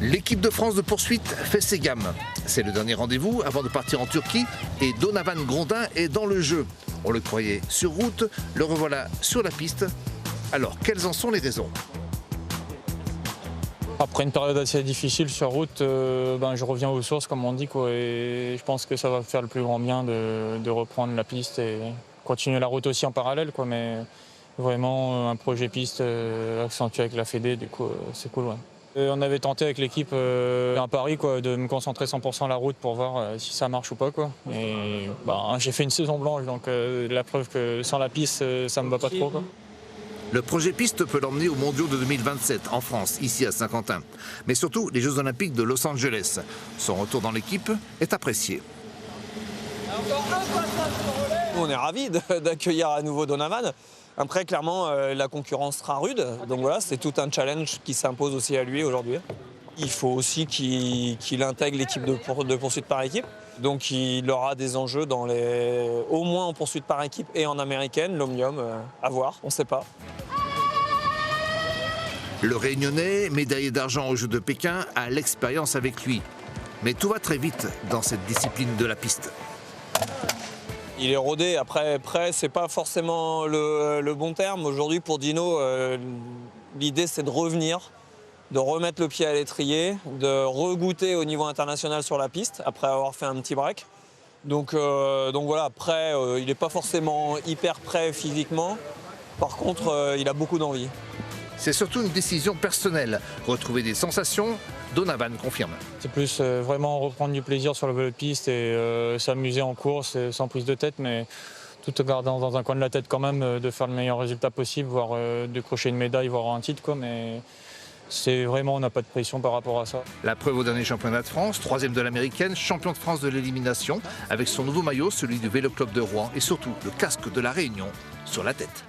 L'équipe de France de poursuite fait ses gammes. C'est le dernier rendez-vous avant de partir en Turquie et Donovan Grondin est dans le jeu. On le croyait sur route, le revoilà sur la piste. Alors, quelles en sont les raisons ? Après une période assez difficile sur route, je reviens aux sources comme on dit quoi, et je pense que ça va me faire le plus grand bien de reprendre la piste et continuer la route aussi en parallèle quoi, mais vraiment un projet piste accentué avec la Fédé, du coup c'est cool. Ouais. On avait tenté avec l'équipe un pari quoi, de me concentrer 100% la route pour voir si ça marche ou pas quoi. Et j'ai fait une saison blanche donc la preuve que sans la piste ça me va pas trop quoi. Le projet piste peut l'emmener aux mondiaux de 2027 en France, ici à Saint-Quentin. Mais surtout les Jeux Olympiques de Los Angeles. Son retour dans l'équipe est apprécié. On est ravis d'accueillir à nouveau Donovan. Après, clairement, la concurrence sera rude. Donc voilà, c'est tout un challenge qui s'impose aussi à lui aujourd'hui. Il faut aussi qu'il intègre l'équipe de poursuite par équipe. Donc il aura des enjeux au moins en poursuite par équipe et en américaine, l'Omnium, à voir, on ne sait pas. Le Réunionnais, médaillé d'argent aux Jeux de Pékin, a l'expérience avec lui. Mais tout va très vite dans cette discipline de la piste. Il est rodé, après prêt, c'est pas forcément le bon terme. Aujourd'hui pour Dino, l'idée c'est de revenir, de remettre le pied à l'étrier, de regoûter au niveau international sur la piste, après avoir fait un petit break. Donc voilà, après il n'est pas forcément hyper prêt physiquement, par contre il a beaucoup d'envie. C'est surtout une décision personnelle. Retrouver des sensations, Donovan confirme. C'est plus vraiment reprendre du plaisir sur le vélo de piste et s'amuser en course sans prise de tête, mais tout en gardant dans un coin de la tête quand même de faire le meilleur résultat possible, voire décrocher une médaille, voire un titre, quoi, mais c'est vraiment, on n'a pas de pression par rapport à ça. La preuve au dernier championnat de France, 3e de l'américaine, champion de France de l'élimination, avec son nouveau maillot, celui du Vélo Club de Rouen, et surtout le casque de la Réunion sur la tête.